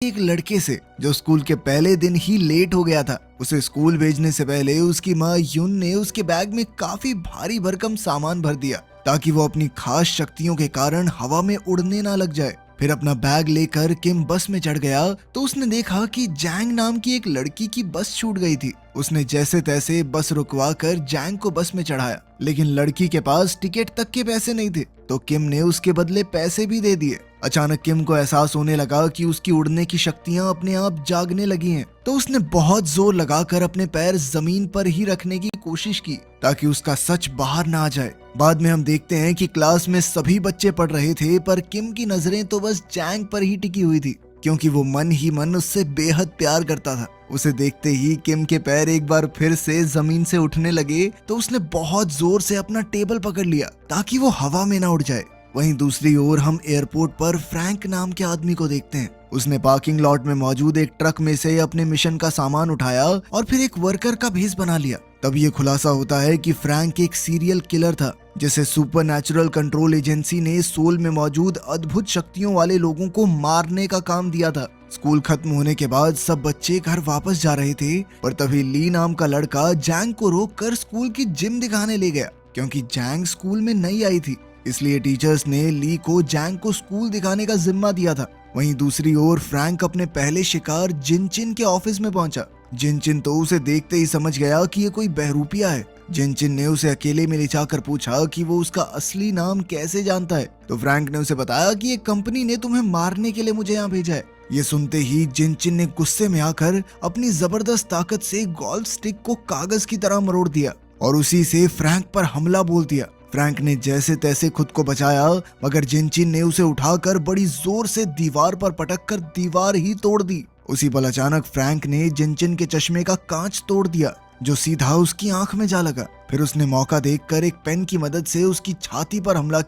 एक लड़के से जो स्कूल के पहले दिन ही लेट हो गया था। उसे स्कूल भेजने से पहले उसकी माँ यून ने उसके बैग में काफी भारी भरकम सामान भर दिया ताकि वो अपनी खास शक्तियों के कारण हवा में उड़ने ना लग जाए। फिर अपना बैग लेकर किम बस में चढ़ गया तो उसने देखा कि जैंग नाम की एक लड़की की बस छूट गई थी। उसने जैसे तैसे बस रुकवा कर जैंग को बस में चढ़ाया, लेकिन लड़की के पास टिकट तक के पैसे नहीं थे तो किम ने उसके बदले पैसे भी दे दिए। अचानक किम को एहसास होने लगा कि उसकी उड़ने की शक्तियां अपने आप जागने लगी हैं, तो उसने बहुत जोर लगाकर अपने पैर जमीन पर ही रखने की कोशिश की ताकि उसका सच बाहर ना आ जाए। बाद में हम देखते हैं कि क्लास में सभी बच्चे पढ़ रहे थे पर किम की नजरें तो बस जैंग पर ही टिकी हुई थी, क्योंकि वो मन ही मन उससे बेहद प्यार करता था। उसे देखते ही किम के पैर एक बार फिर से जमीन से उठने लगे तो उसने बहुत जोर से अपना टेबल पकड़ लिया ताकि वो हवा में ना उड़ जाए। वहीं दूसरी ओर हम एयरपोर्ट पर फ्रैंक नाम के आदमी को देखते हैं। उसने पार्किंग लॉट में मौजूद एक ट्रक में से अपने मिशन का सामान उठाया और फिर एक वर्कर का भेस बना लिया। तब ये खुलासा होता है कि फ्रैंक एक सीरियल किलर था जिसे सुपरनैचुरल कंट्रोल एजेंसी ने सोल में मौजूद अद्भुत शक्तियों वाले लोगों को मारने का काम दिया था। स्कूल खत्म होने के बाद सब बच्चे घर वापस जा रहे थे, पर तभी ली नाम का लड़का जैंग को रोककर स्कूल की जिम दिखाने ले गया। क्योंकि जैंग स्कूल में नई आई थी, इसलिए टीचर्स ने ली को जैंग को स्कूल दिखाने का जिम्मा दिया था। वहीं दूसरी ओर फ्रैंक अपने पहले शिकार जिनचिन के ऑफिस में पहुंचा। जिनचिन तो उसे देखते ही समझ गया कि ये कोई बहरूपिया है। जिनचिन ने उसे अकेले में ले जाकर पूछा कि वो उसका असली नाम कैसे जानता है, तो फ्रैंक ने उसे बताया कि एक कंपनी ने तुम्हें मारने के लिए मुझे यहाँ भेजा है। ये सुनते ही जिनचिन ने गुस्से में आकर अपनी जबरदस्त ताकत से गोल्फ स्टिक को कागज की तरह मरोड़ दिया और उसी से फ्रैंक पर हमला बोल दिया। फ्रैंक ने जैसे तैसे खुद को बचाया, मगर जिनचिन ने उसे उठाकर बड़ी जोर से दीवार पर पटककर दीवार ही तोड़ दी। उसी पल अचानक फ्रैंक ने जिनचिन के चश्मे का कांच तोड़ दिया जो सीधा उसकी आंख में जा लगा। फिर उसने मौका देखकर एक पेन की मदद से उसकी छाती पर हमला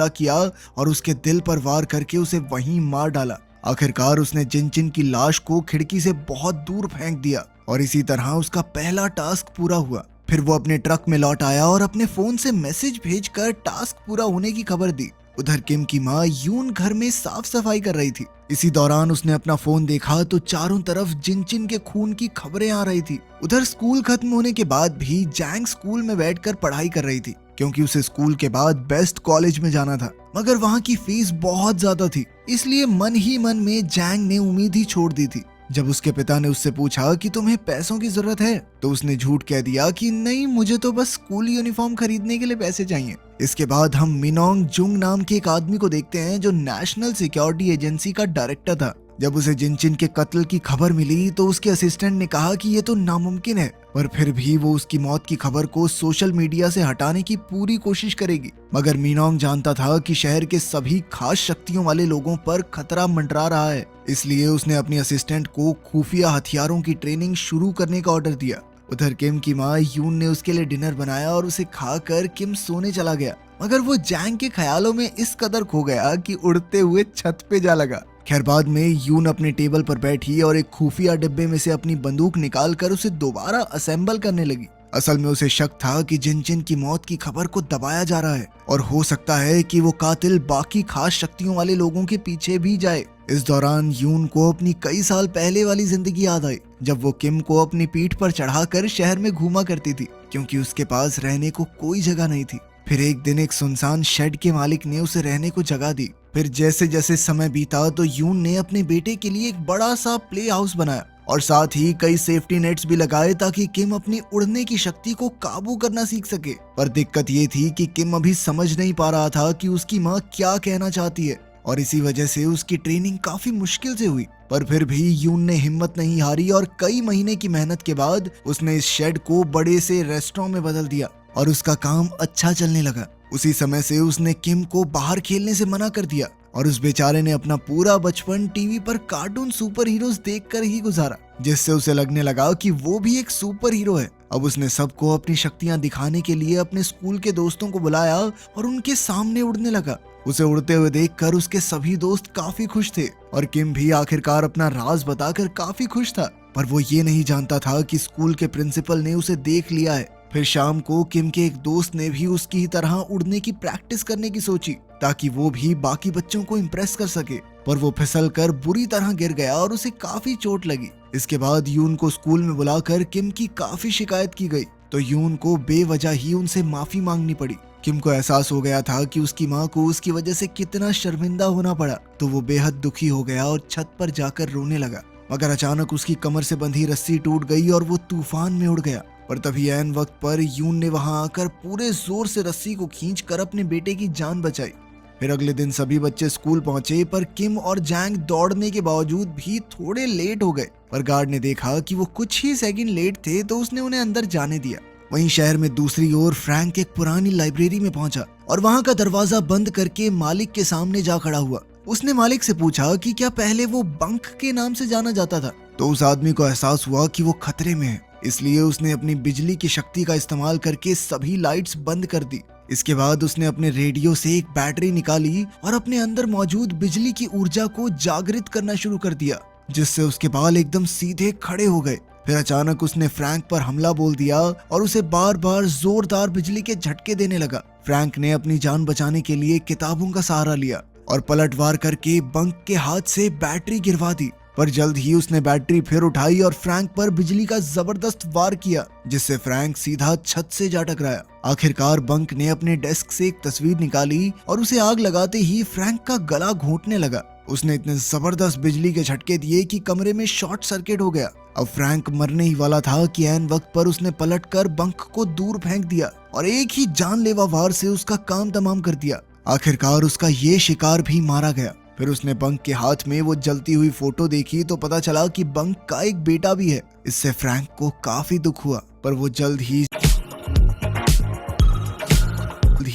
किया और उसके दिल पर वार करके उसे वहीं मार डाला। आखिरकार उसने जिनचिन की लाश को खिड़की से बहुत दूर फेंक दिया और इसी तरह उसका पहला टास्क पूरा हुआ। फिर वो अपने ट्रक में लौट आया और अपने फोन से मैसेज भेजकर टास्क पूरा होने की खबर दी। उधर किम की माँ यून घर में साफ सफाई कर रही थी। इसी दौरान उसने अपना फोन देखा तो चारों तरफ जिनचिन के खून की खबरें आ रही थी। उधर स्कूल खत्म होने के बाद भी जैंग स्कूल में बैठकर पढ़ाई कर रही थी, क्योंकि उसे स्कूल के बाद बेस्ट कॉलेज में जाना था, मगर वहाँ की फीस बहुत ज्यादा थी। इसलिए मन ही मन में जैंग ने उम्मीद ही छोड़ दी थी। जब उसके पिता ने उससे पूछा कि तुम्हें पैसों की जरूरत है, तो उसने झूठ कह दिया कि नहीं, मुझे तो बस स्कूल यूनिफॉर्म खरीदने के लिए पैसे चाहिए। इसके बाद हम मिनोंग जुंग नाम के एक आदमी को देखते हैं जो नेशनल सिक्योरिटी एजेंसी का डायरेक्टर था। जब उसे जिनचिन के कत्ल की खबर मिली तो उसके असिस्टेंट ने कहा कि ये तो नामुमकिन है, पर फिर भी वो उसकी मौत की खबर को सोशल मीडिया से हटाने की पूरी कोशिश करेगी। मगर मिनोंग जानता था कि शहर के सभी खास शक्तियों वाले लोगों पर खतरा मंडरा रहा है, इसलिए उसने अपनी असिस्टेंट को खुफिया हथियारों की ट्रेनिंग शुरू करने का ऑर्डर दिया। उधर किम की माँ यून ने उसके लिए डिनर बनाया और उसे खाकर किम सोने चला गया, मगर वो जैंग के ख्यालों में इस कदर खो गया कि उड़ते हुए छत पे जा लगा। खैर बाद में यून अपने टेबल पर बैठी और एक खुफिया डिब्बे में से अपनी बंदूक निकालकर उसे दोबारा असेंबल करने लगी। असल में उसे शक था कि जिनचिन की मौत की खबर को दबाया जा रहा है और हो सकता है कि वो कातिल बाकी खास शक्तियों वाले लोगों के पीछे भी जाए। इस दौरान यून को अपनी कई साल पहले वाली जिंदगी याद आई, जब वो किम को अपनी पीठ पर चढ़ाकर शहर में घूमा करती थी, क्योंकि उसके पास रहने को कोई जगह नहीं थी। फिर एक दिन एक सुनसान शेड के मालिक ने उसे रहने को जगह दी। फिर जैसे जैसे समय बीता तो यून ने अपने बेटे के लिए एक बड़ा सा प्ले हाउस बनाया और साथ ही कई सेफ्टी नेट्स भी लगाए ताकि किम अपनी उड़ने की शक्ति को काबू करना सीख सके। पर दिक्कत ये थी कि किम अभी समझ नहीं पा रहा था कि उसकी माँ क्या कहना चाहती है और इसी वजह से उसकी ट्रेनिंग काफी मुश्किल से हुई। पर फिर भी यून ने हिम्मत नहीं हारी और कई महीने की मेहनत के बाद उसने इस शेड को बड़े से रेस्टोरेंट में बदल दिया और उसका काम अच्छा चलने लगा। उसी समय से उसने किम को बाहर खेलने से मना कर दिया और उस बेचारे ने अपना पूरा बचपन टीवी पर कार्टून सुपर हीरोज देखकर ही गुजारा, जिससे उसे लगने लगा कि वो भी एक सुपर हीरो है। अब उसने सबको अपनी शक्तियां दिखाने के लिए अपने स्कूल के दोस्तों को बुलाया और उनके सामने उड़ने लगा। उसे उड़ते हुए देखकर उसके सभी दोस्त काफी खुश थे और किम भी आखिरकार अपना राज बताकर काफी खुश था। पर वो ये नहीं जानता था कि स्कूल के प्रिंसिपल ने उसे देख लिया है फिर शाम को किम के एक दोस्त ने भी उसकी ही तरह उड़ने की प्रैक्टिस करने की सोची ताकि वो भी बाकी बच्चों को इम्प्रेस कर सके, पर वो फिसल कर बुरी तरह गिर गया और उसे काफी चोट लगी। इसके बाद यून को स्कूल में बुलाकर किम की काफी शिकायत की गई तो यून को बेवजह ही उनसे माफी मांगनी पड़ी। किम को एहसास हो गया था कि उसकी माँ को उसकी वजह से कितना शर्मिंदा होना पड़ा, तो वो बेहद दुखी हो गया और छत पर जाकर रोने लगा। मगर अचानक उसकी कमर से बंधी रस्सी टूट गई और वो तूफान में उड़ गया। पर तभी ऐन वक्त पर यून ने वहां आकर पूरे जोर से रस्सी को खींचकर अपने बेटे की जान बचाई। फिर अगले दिन सभी बच्चे स्कूल पहुंचे, पर किम और जैंग दौड़ने के बावजूद भी थोड़े लेट हो गए। पर गार्ड ने देखा कि वो कुछ ही सेकंड लेट थे तो उसने उन्हें अंदर जाने दिया। वहीं शहर में दूसरी ओर फ्रैंक एक पुरानी लाइब्रेरी में पहुंचा और वहां का दरवाजा बंद करके मालिक के सामने जा खड़ा हुआ। उसने मालिक से पूछा कि क्या पहले वो बंक के नाम से जाना जाता था। तो उस आदमी को एहसास हुआ कि वो खतरे में है, इसलिए उसने अपनी बिजली की शक्ति का इस्तेमाल करके सभी लाइट्स बंद कर दी। इसके बाद उसने अपने रेडियो से एक बैटरी निकाली और अपने अंदर मौजूद बिजली की ऊर्जा को जागृत करना शुरू कर दिया, जिससे उसके बाल एकदम सीधे खड़े हो गए। फिर अचानक उसने फ्रैंक पर हमला बोल दिया और उसे बार बार जोरदार बिजली के झटके देने लगा। फ्रैंक ने अपनी जान बचाने के लिए किताबों का सहारा लिया और पलटवार करके बंक के हाथ से बैटरी गिरवा दी। पर जल्द ही उसने बैटरी फिर उठाई और फ्रैंक पर बिजली का जबरदस्त वार किया, जिससे फ्रैंक सीधा छत से जा टकराया। आखिरकार बंक ने अपने डेस्क से एक तस्वीर निकाली और उसे आग लगाते ही फ्रैंक का गला घोंटने लगा। उसने इतने जबरदस्त बिजली के झटके दिए कि कमरे में शॉर्ट सर्किट हो गया। अब फ्रैंक मरने ही वाला था कि ऐन वक्त पर उसने पलटकर बंक को दूर फेंक दिया और एक ही जानलेवा वार से उसका काम तमाम कर दिया। आखिरकार उसका ये शिकार भी मारा गया। फिर उसने बंक के हाथ में वो जलती हुई फोटो देखी तो पता चला कि बंक का एक बेटा भी है। इससे फ्रैंक को काफी दुख हुआ, पर वो जल्द ही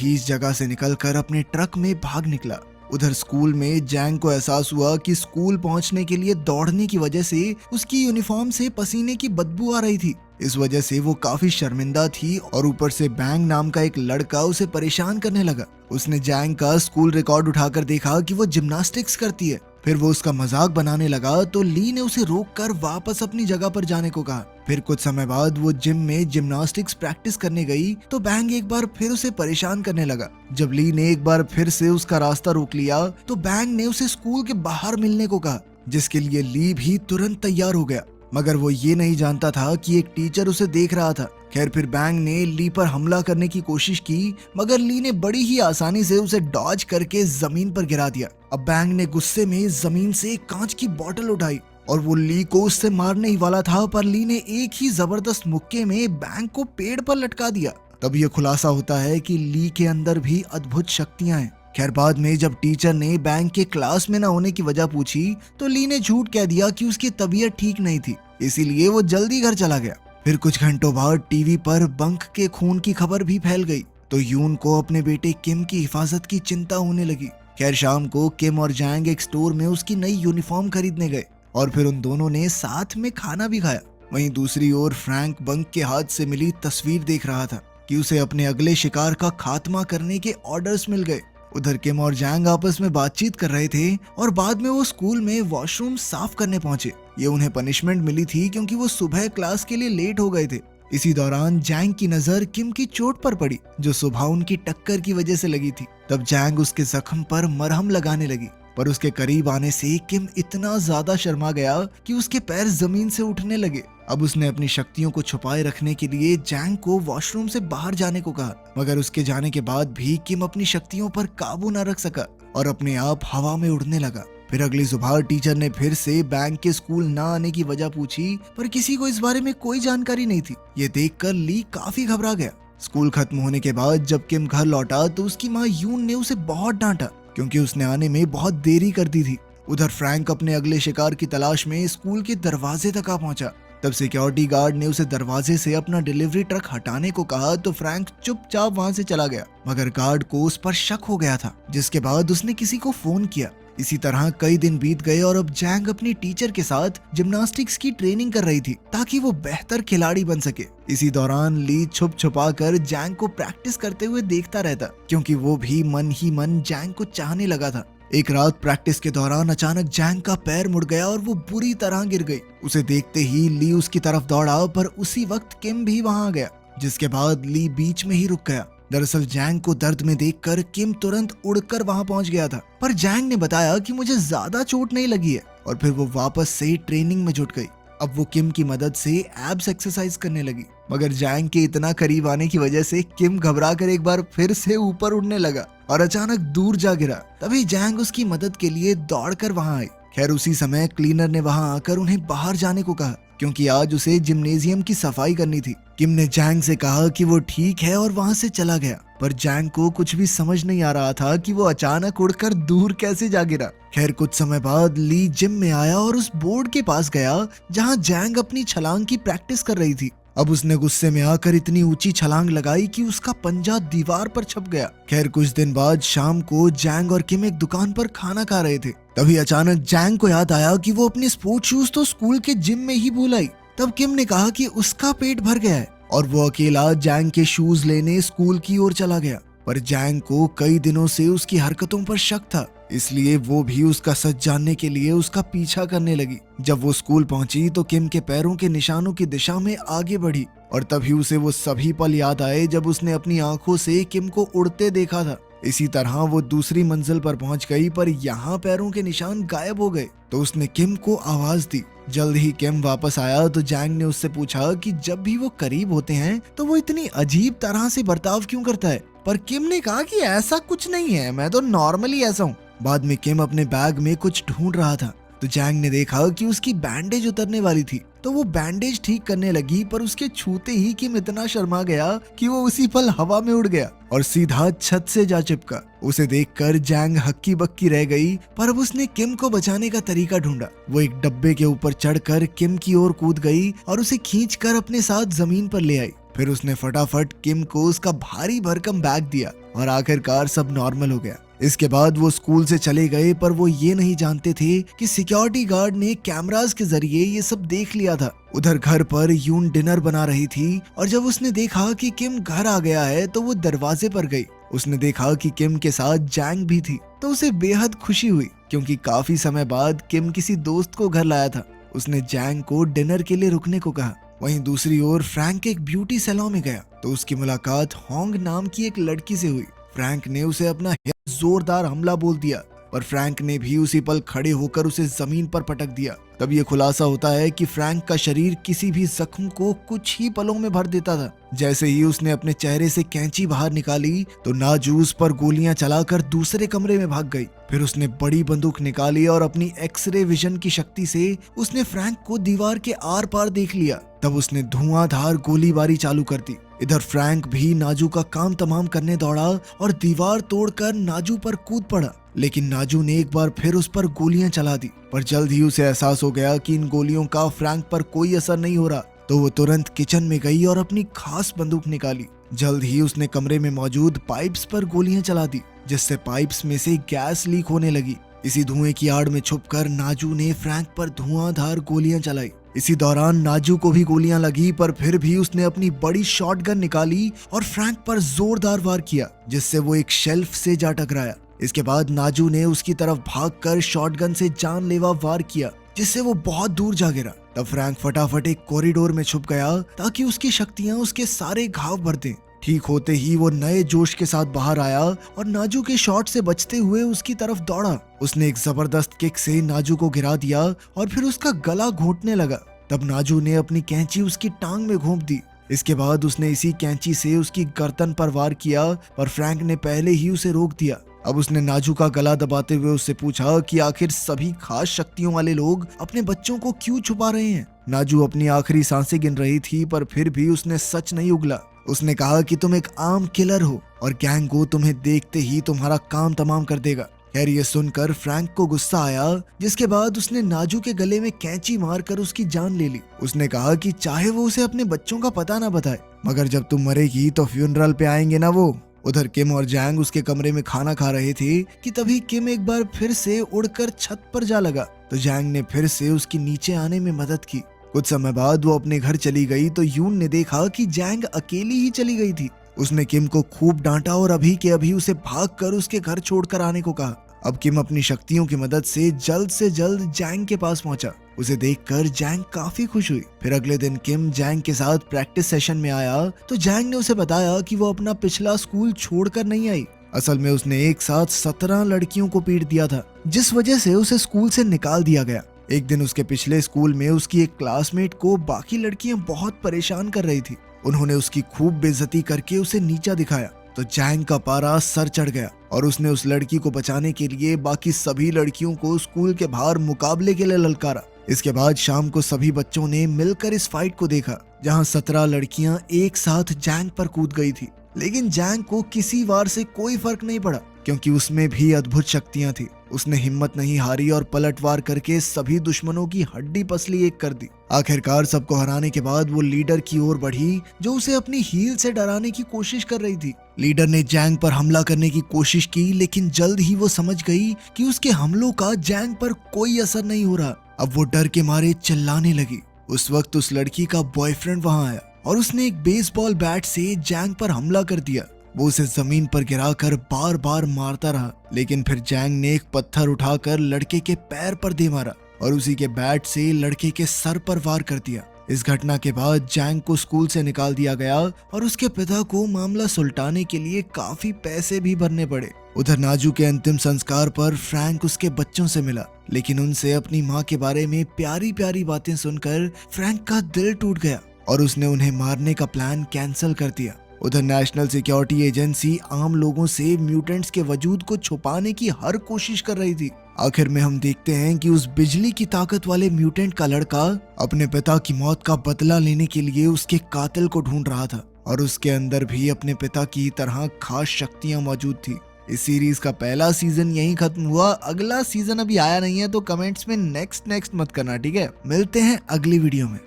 इस जगह से निकलकर अपने ट्रक में भाग निकला। उधर स्कूल में जैंग को एहसास हुआ कि स्कूल पहुंचने के लिए दौड़ने की वजह से उसकी यूनिफॉर्म से पसीने की बदबू आ रही थी। इस वजह से वो काफी शर्मिंदा थी और ऊपर से बैंग नाम का एक लड़का उसे परेशान करने लगा। उसने जैंग का स्कूल रिकॉर्ड उठाकर देखा कि वो जिम्नास्टिक्स करती है। फिर वो उसका मजाक बनाने लगा तो ली ने उसे रोककर वापस अपनी जगह पर जाने को कहा। फिर कुछ समय बाद वो जिम में जिम्नास्टिक्स प्रैक्टिस करने गई तो बैंग एक बार फिर उसे परेशान करने लगा। जब ली ने एक बार फिर से उसका रास्ता रोक लिया तो बैंग ने उसे स्कूल के बाहर मिलने को कहा, जिसके लिए ली भी तुरंत तैयार हो गया। मगर वो ये नहीं जानता था कि एक टीचर उसे देख रहा था। खैर फिर बैंग ने ली पर हमला करने की कोशिश की, मगर ली ने बड़ी ही आसानी से उसे डॉज करके जमीन पर गिरा दिया। अब बैंग ने गुस्से में जमीन से एक कांच की बोतल उठाई और वो ली को उससे मारने ही वाला था, पर ली ने एक ही जबरदस्त मुक्के में बैंग को पेड़ पर लटका दिया। तब ये खुलासा होता है कि ली के अंदर भी अद्भुत शक्तियां हैं। खैर बाद में जब टीचर ने बैंग के क्लास में न होने की वजह पूछी तो ली ने झूठ कह दिया कि उसकी तबीयत ठीक नहीं थी, इसीलिए वो जल्दी घर चला गया। फिर कुछ घंटों बाद टीवी पर बंक के खून की खबर भी फैल गई तो यून को अपने बेटे किम की हिफाजत की चिंता होने लगी। खैर शाम को किम और जैंग एक स्टोर में उसकी नई यूनिफॉर्म खरीदने गए और फिर उन दोनों ने साथ में खाना भी खाया। वहीं दूसरी ओर फ्रैंक बंक के हाथ से मिली तस्वीर देख रहा था कि उसे अपने अगले शिकार का खात्मा करने के ऑर्डर्स मिल गए। उधर किम और जैंग आपस में बातचीत कर रहे थे और बाद में वो स्कूल में वॉशरूम साफ करने पहुंचे। ये उन्हें पनिशमेंट मिली थी क्योंकि वो सुबह क्लास के लिए लेट हो गए थे। इसी दौरान जैंग की नजर किम की चोट पर पड़ी जो सुबह उनकी टक्कर की वजह से लगी थी। तब जैंग उसके जख्म पर मरहम लगाने लगी, पर उसके करीब आने से किम इतना ज्यादा शर्मा गया कि उसके पैर जमीन से उठने लगे। अब उसने अपनी शक्तियों को छुपाए रखने के लिए जैंग को वॉशरूम से बाहर जाने को कहा, मगर उसके जाने के बाद भी किम अपनी शक्तियों पर काबू न रख सका और अपने आप हवा में उड़ने लगा। फिर अगली सुबह टीचर ने फिर से बैंग के स्कूल न आने की वजह पूछी, पर किसी को इस बारे में कोई जानकारी नहीं थी। ये देखकर ली काफी घबरा गया। स्कूल खत्म होने के बाद जब किम घर लौटा तो उसकी माँ यून ने उसे बहुत डांटा क्योंकि उसने आने में बहुत देरी कर दी थी। उधर फ्रैंक अपने अगले शिकार की तलाश में स्कूल के दरवाजे तक आ पहुंचा। तब सिक्योरिटी गार्ड ने उसे दरवाजे से अपना डिलीवरी ट्रक हटाने को कहा तो फ्रैंक चुपचाप वहां से चला गया, मगर गार्ड को उस पर शक हो गया था, जिसके बाद उसने किसी को फोन किया। इसी तरह कई दिन बीत गए और अब जैंग अपनी टीचर के साथ जिम्नास्टिक्स की ट्रेनिंग कर रही थी ताकि वो बेहतर खिलाड़ी बन सके। इसी दौरान ली छुप छुपा कर जैंग को प्रैक्टिस करते हुए देखता रहता क्योंकि वो भी मन ही मन जैंग को चाहने लगा था। एक रात प्रैक्टिस के दौरान अचानक जैंग का पैर मुड़ गया और वो बुरी तरह गिर गई। उसे देखते ही ली उसकी तरफ दौड़ा, पर उसी वक्त किम भी वहां आ गया जिसके बाद ली बीच में ही रुक गया। दरअसल जैंग को दर्द में देखकर किम तुरंत उड़कर वहां पहुंच गया था, पर जैंग ने बताया कि मुझे ज्यादा चोट नहीं लगी है, और फिर वो वापस से ट्रेनिंग में जुट गई। अब वो किम की मदद से एब्स एक्सरसाइज करने लगी, मगर जैंग के इतना करीब आने की वजह से किम घबरा कर एक बार फिर से ऊपर उड़ने लगा और अचानक दूर जा गिरा। तभी जैंग उसकी मदद के लिए दौड़कर वहां आई। खैर उसी समय क्लीनर ने वहां आकर उन्हें बाहर जाने को कहा, क्योंकि आज उसे जिम्नेजियम की सफाई करनी थी। किम ने जैंग से कहा कि वो ठीक है और वहां से चला गया, पर जैंग को कुछ भी समझ नहीं आ रहा था कि वो अचानक उड़कर दूर कैसे जा गिरा। खैर कुछ समय बाद ली जिम में आया और उस बोर्ड के पास गया जहां जैंग अपनी छलांग की प्रैक्टिस कर रही थी। अब उसने गुस्से में आकर इतनी ऊंची छलांग लगाई कि उसका पंजा दीवार पर छप गया। खैर कुछ दिन बाद शाम को जैंग और किम एक दुकान पर खाना खा रहे थे। तभी अचानक जैंग को याद आया कि वो अपने स्पोर्ट्स शूज तो स्कूल के जिम में ही भूल आई। तब किम ने कहा कि उसका पेट भर गया है और वो अकेला जैंग के शूज लेने स्कूल की ओर चला गया। पर जैंग को कई दिनों से उसकी हरकतों पर शक था, इसलिए वो भी उसका सच जानने के लिए उसका पीछा करने लगी। जब वो स्कूल पहुंची तो किम के पैरों के निशानों की दिशा में आगे बढ़ी, और तभी उसे वो सभी पल याद आए जब उसने अपनी आंखों से किम को उड़ते देखा था। इसी तरह वो दूसरी मंजिल पर पहुंच गई, पर यहाँ पैरों के निशान गायब हो गए। तो उसने किम को आवाज दी। जल्द ही किम वापस आया तो जैंग ने उससे पूछा कि जब भी वो करीब होते हैं तो वो इतनी अजीब तरह से बर्ताव क्यों करता है। पर किम ने कहा कि ऐसा कुछ नहीं है, मैं तो नॉर्मली ऐसा हूँ। बाद में किम अपने बैग में कुछ ढूंढ रहा था तो जैंग ने देखा कि उसकी बैंडेज उतरने वाली थी, तो वो बैंडेज ठीक करने लगी, पर उसके छूते ही किम इतना शर्मा गया कि वो उसी पल हवा में उड़ गया और सीधा छत से जा चिपका। उसे देखकर जैंग हक्की बक्की रह गई, पर अब उसने किम को बचाने का तरीका ढूंढा। वो एक डब्बे के ऊपर चढ़कर किम की ओर कूद गई और उसे खींचकर अपने साथ जमीन पर ले आई। फिर उसने फटाफट किम को उसका भारी भरकम बैग दिया और आखिरकार सब नॉर्मल हो गया। इसके बाद वो स्कूल से चले गए, पर वो ये नहीं जानते थे कि सिक्योरिटी गार्ड ने कैमरास के जरिए ये सब देख लिया था। उधर घर पर यून डिनर बना रही थी और जब उसने देखा कि किम घर आ गया है तो वो दरवाजे पर गई। उसने देखा कि किम के साथ जैंग भी थी, तो उसे बेहद खुशी हुई, क्योंकि काफी समय बाद किम किसी दोस्त को घर लाया था। उसने जैंग को डिनर के लिए रुकने को कहा। वहीं दूसरी ओर फ्रैंक एक ब्यूटी सैलून में गया तो उसकी मुलाकात होंग नाम की एक लड़की से हुई। फ्रैंक ने उसे अपना जोरदार हमला बोल दिया, पर फ्रैंक ने भी उसी पल खड़े होकर उसे जमीन पर पटक दिया। तब ये खुलासा होता है कि फ्रैंक का शरीर किसी भी जख्म को कुछ ही पलों में भर देता था। जैसे ही उसने अपने चेहरे से कैंची बाहर निकाली तो नाजू उस पर गोलियां चलाकर दूसरे कमरे में भाग गई। फिर उसने बड़ी बंदूक निकाली और अपनी एक्सरे विजन की शक्ति से उसने फ्रैंक को दीवार के आर पार देख लिया। तब उसने धुआंधार गोलीबारी चालू कर दी। इधर फ्रैंक भी नाजू का काम तमाम करने दौड़ा और दीवार तोड़कर नाजू पर कूद पड़ा, लेकिन नाजू ने एक बार फिर उस पर गोलियां चला दी। पर जल्द ही उसे एहसास हो गया कि इन गोलियों का फ्रैंक पर कोई असर नहीं हो रहा, तो वो तुरंत किचन में गई और अपनी खास बंदूक निकाली। जल्द ही उसने कमरे में मौजूद पाइप्स पर गोलियां चला दी, जिससे पाइप्स में से गैस लीक होने लगी। इसी धुएं की आड़ में छुपकर नाजू ने फ्रैंक पर धुआंधार गोलियां चलाई। इसी दौरान नाजू को भी गोलियां लगी, पर फिर भी उसने अपनी बड़ी शॉटगन निकाली और फ्रैंक पर जोरदार वार किया, जिससे वो एक शेल्फ से जा टकराया। इसके बाद नाजू ने उसकी तरफ भागकर शॉटगन से जानलेवा वार किया, जिससे वो बहुत दूर जा गिरा। तब फ्रैंक फटाफट एक कॉरिडोर में छुप गया ताकि उसकी शक्तियां उसके सारे घाव भर दें। ठीक होते ही वो नए जोश के साथ बाहर आया और नाजू के शॉट से बचते हुए उसकी तरफ दौड़ा। उसने एक जबरदस्त किक से नाजू को गिरा दिया और फिर उसका गला घोंटने लगा। तब नाजू ने अपनी कैंची उसकी टांग में घोंप दी। इसके बाद उसने इसी कैंची से उसकी गर्दन पर वार किया, पर फ्रैंक ने पहले ही उसे रोक दिया। अब उसने नाजू का गला दबाते हुए उससे पूछा कि आखिर सभी खास शक्तियों वाले लोग अपने बच्चों को क्यों छुपा रहे हैं। नाजू अपनी आखिरी सांसें गिन रही थी, पर फिर भी उसने सच नहीं उगला। उसने कहा कि तुम एक आम किलर हो और गैंगो तुम्हें देखते ही तुम्हारा काम तमाम कर देगा। खैर ये सुनकर फ्रैंक को गुस्सा आया, जिसके बाद उसने नाजू के गले में कैंची मारकर उसकी जान ले ली। उसने कहा कि चाहे वो उसे अपने बच्चों का पता ना बताए, मगर जब तुम मरेगी तो फ्यूनरल पे आएंगे ना वो। उधर किम और जैंग उसके कमरे में खाना खा रहे थे कि तभी किम एक बार फिर से उड़कर छत पर जा लगा, तो जैंग ने फिर से उसकी नीचे आने में मदद की। कुछ समय बाद वो अपने घर चली गई तो यून ने देखा कि जैंग अकेली ही चली गई थी। उसने किम को खूब डांटा और अभी के अभी उसे भागकर उसके घर छोड़कर आने को कहा। अब किम अपनी शक्तियों की मदद से जल्द जैंग के पास पहुंचा उसे देखकर जैंग काफी खुश हुई। फिर अगले दिन किम जैंग के साथ प्रैक्टिस सेशन में आया तो जैंग ने उसे बताया कि वो अपना पिछला स्कूल छोड़कर नहीं आई। असल में उसने एक साथ 17 लड़कियों को पीट दिया था, जिस वजह से उसे स्कूल से निकाल दिया गया। एक दिन उसके पिछले स्कूल में उसकी एक क्लासमेट को बाकी लड़कियां बहुत परेशान कर रही थी। उन्होंने उसकी खूब बेइज्जती करके उसे नीचा दिखाया तो जैंग का पारा सर चढ़ गया और उसने उस लड़की को बचाने के लिए बाकी सभी लड़कियों को स्कूल के बाहर मुकाबले के लिए ललकारा। इसके बाद शाम को सभी बच्चों ने मिलकर इस फाइट को देखा, जहां 17 लड़कियां एक साथ जैंग पर कूद गई थी। लेकिन जैंग को किसी वार से कोई फर्क नहीं पड़ा, क्योंकि उसमें भी अद्भुत शक्तियां थी। उसने हिम्मत नहीं हारी और पलटवार करके सभी दुश्मनों की हड्डी पसली एक कर दी। आखिरकार सबको हराने के बाद वो लीडर की ओर बढ़ी, जो उसे अपनी हील से डराने की कोशिश कर रही थी। लीडर ने जैंग पर हमला करने की कोशिश की, लेकिन जल्द ही वो समझ गई कि उसके हमलों का जैंग पर कोई असर नहीं हो रहा। अब वो डर के मारे चिल्लाने लगी। उस वक्त उस लड़की का बॉयफ्रेंड वहां आया और उसने एक बेसबॉल बैट से जैंग पर हमला कर दिया। वो उसे जमीन पर गिराकर बार बार मारता रहा, लेकिन फिर जैंग ने एक पत्थर उठाकर लड़के के पैर पर दे मारा और उसी के बैट से लड़के के सर पर वार कर दिया। इस घटना के बाद जैंग को स्कूल से निकाल दिया गया और उसके पिता को मामला सुलटाने के लिए काफी पैसे भी भरने पड़े। उधर नाजू के अंतिम संस्कार पर फ्रैंक उसके बच्चों से मिला, लेकिन उनसे अपनी माँ के बारे में प्यारी प्यारी बातें सुनकर फ्रैंक का दिल टूट गया और उसने उन्हें मारने का प्लान कैंसिल कर दिया। उधर नेशनल सिक्योरिटी एजेंसी आम लोगों से म्यूटेंट्स के वजूद को छुपाने की हर कोशिश कर रही थी। आखिर में हम देखते हैं कि उस बिजली की ताकत वाले म्यूटेंट का लड़का अपने पिता की मौत का बदला लेने के लिए उसके कातिल को ढूंढ रहा था और उसके अंदर भी अपने पिता की तरह खास शक्तियां मौजूद थी। इस सीरीज का पहला सीजन यहीं खत्म हुआ। अगला सीजन अभी आया नहीं है, तो कमेंट्स में नेक्स्ट मत करना, ठीक है? मिलते हैं अगली वीडियो में।